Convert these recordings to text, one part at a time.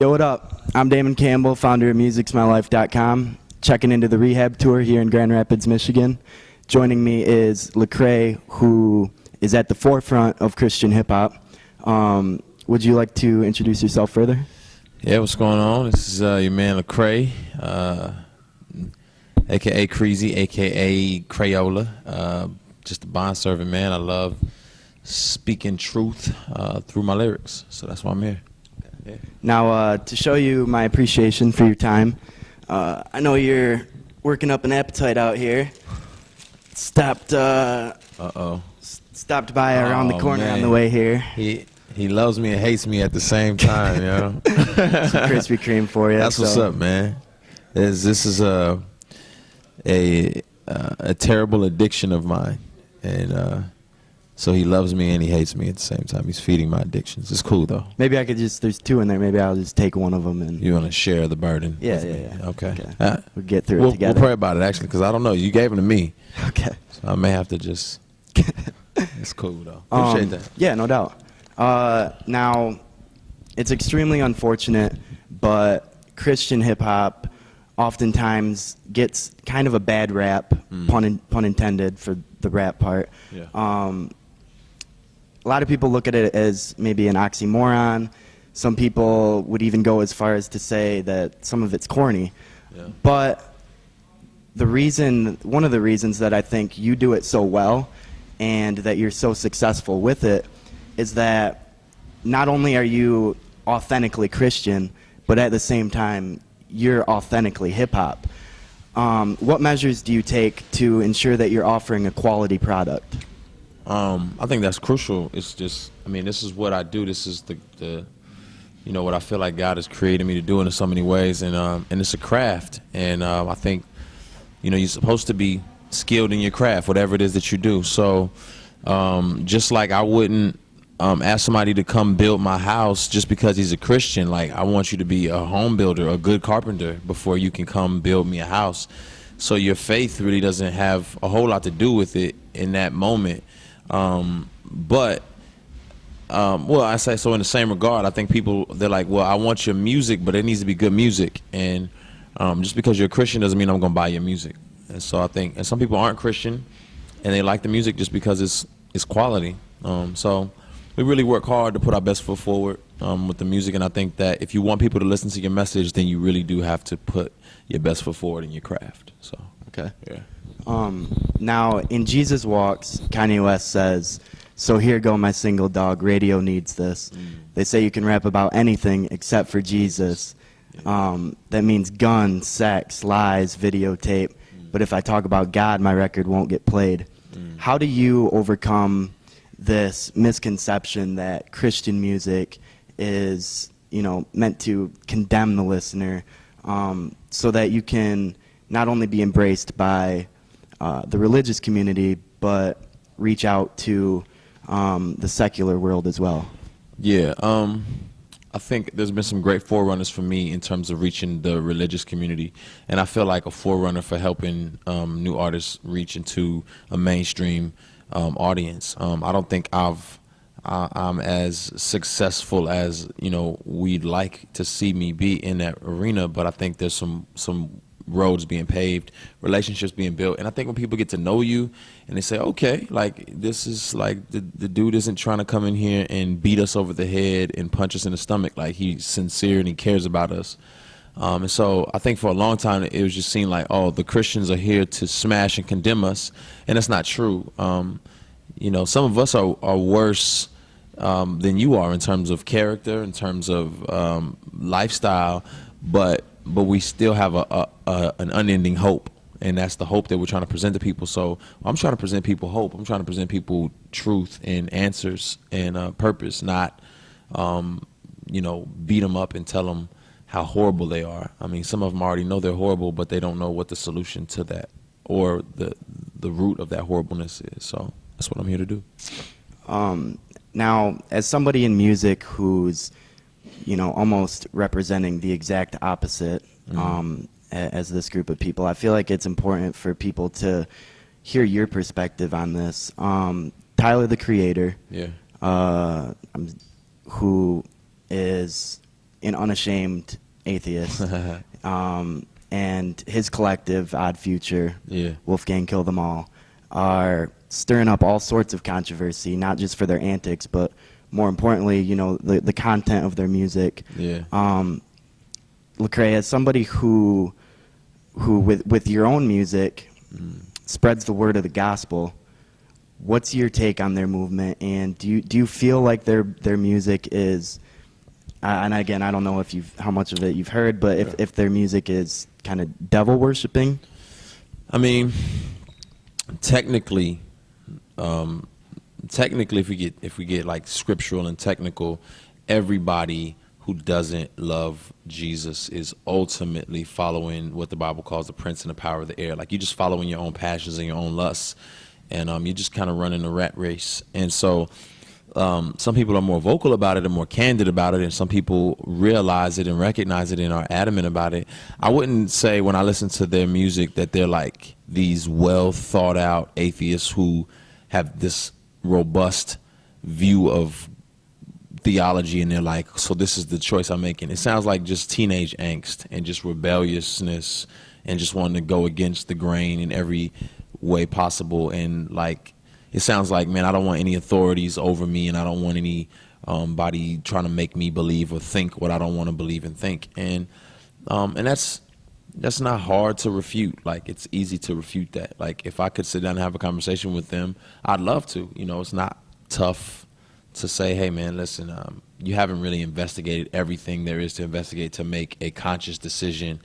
Yo, what up? I'm Damon Campbell, founder of Music'sMyLife.com, checking into the rehab tour here in Grand Rapids, Michigan. Joining me is Lecrae, who is at the forefront of Christian hip-hop. Would you like to introduce yourself further? Yeah, what's going on? This is your man Lecrae, a.k.a. Creasy, a.k.a. Crayola. Just a bond-serving man. I love speaking truth through my lyrics, so that's why I'm here. Yeah. Now, to show you my appreciation for your time, I know you're working up an appetite out here. Stopped by around the corner on the way here. He loves me and hates me at the same time, yo. Some Krispy Kreme for you. That's what's up, man. This is a terrible addiction of mine, and so he loves me and he hates me at the same time. He's feeding my addictions. It's cool though. Maybe I could there's two in there. Maybe I'll just take one of them and. You want to share the burden? Yeah. Okay. We'll get through it together. We'll pray about it actually, because I don't know. You gave them to me. Okay. So I may have to just. It's cool though. Appreciate that. Yeah, no doubt. Now, it's extremely unfortunate, but Christian hip hop oftentimes gets kind of a bad rap, pun intended for the rap part. Yeah. A lot of people look at it as maybe an oxymoron. Some people would even go as far as to say that some of it's corny. Yeah. But one of the reasons that I think you do it so well and that you're so successful with it is that not only are you authentically Christian, but at the same time, you're authentically hip-hop. What measures do you take to ensure that you're offering a quality product? I think that's crucial. It's just, I mean, this is what I do. This is the you know, what I feel like God has created me to do in so many ways, and it's a craft. And I think, you know, you're supposed to be skilled in your craft, whatever it is that you do. So just like I wouldn't ask somebody to come build my house just because he's a Christian. Like, I want you to be a home builder, a good carpenter, before you can come build me a house. So your faith really doesn't have a whole lot to do with it in that moment. Well, I say so in the same regard. I think people, they're like, well, I want your music, but it needs to be good music. And just because you're a Christian doesn't mean I'm going to buy your music. And so I think, and some people aren't Christian and they like the music just because it's quality. So we really work hard to put our best foot forward with the music. And I think that if you want people to listen to your message, then you really do have to put your best foot forward in your craft. So, okay. Yeah. Now, in Jesus Walks, Kanye West says, "So here go my single dog, radio needs this." They say you can rap about anything except for Jesus. That means guns, sex, lies, videotape. But if I talk about God, my record won't get played. How do you overcome this misconception that Christian music is, you know, meant to condemn the listener, so that you can not only be embraced by the religious community, but reach out to the secular world as well? Yeah, I think there's been some great forerunners for me in terms of reaching the religious community, and I feel like a forerunner for helping new artists reach into a mainstream audience. I don't think I'm as successful as, you know, we'd like to see me be in that arena, but I think there's some roads being paved, relationships being built. And I think when people get to know you and they say, okay, like, this is like the dude isn't trying to come in here and beat us over the head and punch us in the stomach. Like, he's sincere and he cares about us. And so I think for a long time it was just seen like, oh, the Christians are here to smash and condemn us, and that's not true. You know, some of us are worse than you are in terms of character, in terms of lifestyle, but we still have an unending hope, and that's the hope that we're trying to present to people. So I'm trying to present people hope. I'm trying to present people truth and answers and purpose, not you know, beat them up and tell them how horrible they are. I mean, some of them already know they're horrible, but they don't know what the solution to that or the root of that horribleness is. So that's what I'm here to do. Now, as somebody in music who's, you know, almost representing the exact opposite as this group of people, I feel like it's important for people to hear your perspective on this. Tyler, the Creator, Yeah. who is an unashamed atheist. And his collective, Odd Future, Yeah. Wolfgang Kill Them All, are stirring up all sorts of controversy, not just for their antics, but more importantly, you know, the content of their music. Yeah. Lecrae, as somebody who with your own music spreads the word of the gospel, what's your take on their movement? And do you feel like their music is, and again, I don't know if how much of it you've heard, but if their music is kind of devil worshiping? I mean, technically, if we get like scriptural and technical, everybody who doesn't love Jesus is ultimately following what the Bible calls the prince and the power of the air. Like, you're just following your own passions and your own lusts, and you're just kind of running a rat race. And so some people are more vocal about it and more candid about it, and some people realize it and recognize it and are adamant about it. I wouldn't say when I listen to their music that they're like these well thought out atheists who have this robust view of theology, and they're like, so this is the choice I'm making. It sounds like just teenage angst and just rebelliousness and just wanting to go against the grain in every way possible. And like, it sounds like, man, I don't want any authorities over me, and I don't want any body trying to make me believe or think what I don't want to believe and think. And that's not hard to refute. Like, it's easy to refute that. Like, if I could sit down and have a conversation with them, I'd love to. You know, it's not tough to say, hey, man, listen, you haven't really investigated everything there is to investigate to make a conscious decision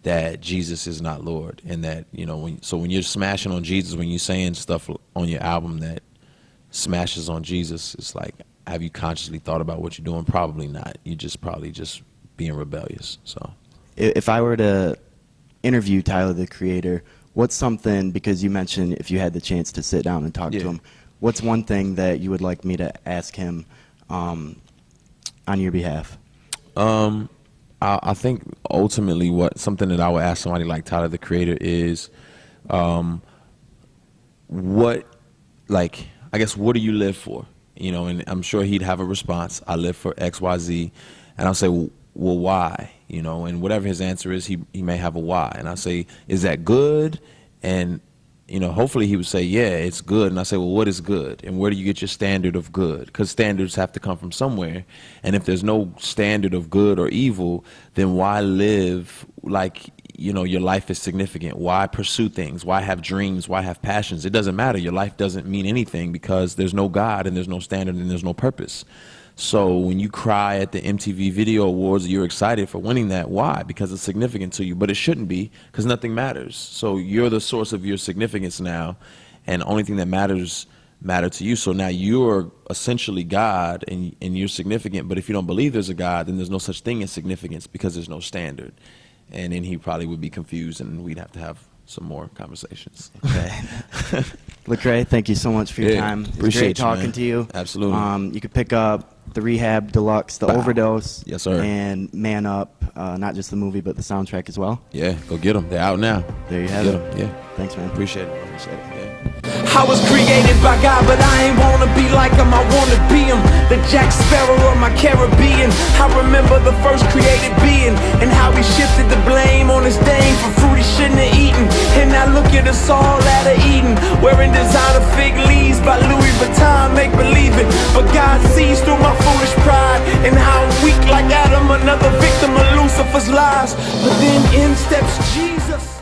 that Jesus is not Lord, and that, you know, when you're smashing on Jesus, when you're saying stuff on your album that smashes on Jesus, it's like, have you consciously thought about what you're doing? Probably not. You just probably just being rebellious. So if I were to interview Tyler, the Creator, what's something, because you mentioned if you had the chance to sit down and talk to him, what's one thing that you would like me to ask him on your behalf? I think ultimately something that I would ask somebody like Tyler, the Creator, is what do you live for? You know, and I'm sure he'd have a response. I live for X, Y, Z. And I'll say, well, why? You know, and whatever his answer is, he may have a why. And I'll say, is that good? And, you know, hopefully he would say, yeah, it's good. And I say, well, what is good? And where do you get your standard of good? Because standards have to come from somewhere. And if there's no standard of good or evil, then why live like, you know, your life is significant? Why pursue things? Why have dreams? Why have passions? It doesn't matter. Your life doesn't mean anything because there's no God and there's no standard and there's no purpose. So when you cry at the MTV Video Awards, you're excited for winning that. Why? Because it's significant to you. But it shouldn't be, because nothing matters. So you're the source of your significance now, and the only thing that matter to you. So now you're essentially God, and you're significant. But if you don't believe there's a God, then there's no such thing as significance, because there's no standard. And then he probably would be confused, and we'd have to have some more conversations. Okay. Lecrae, thank you so much for your time. It was great talking to you. Absolutely. You could pick up The Rehab Deluxe, The Overdose, yes, sir, and Man Up, not just the movie, but the soundtrack as well. Yeah, go get them. They're out now. There you have it. Yeah. Thanks, man. Appreciate it. Yeah. I was created by God, but I ain't wanna be like him, I wanna be him. The Jack Sparrow of my Caribbean. I remember the first created being, and how he shifted the blame on his dame for fruit he shouldn't have eaten. And now look at us all out of Eden, wearing designer fig leaves by Louis Vuitton, make believe it. But God sees through my foolish pride, and how I'm weak like Adam, another victim of Lucifer's lies. But then in steps Jesus.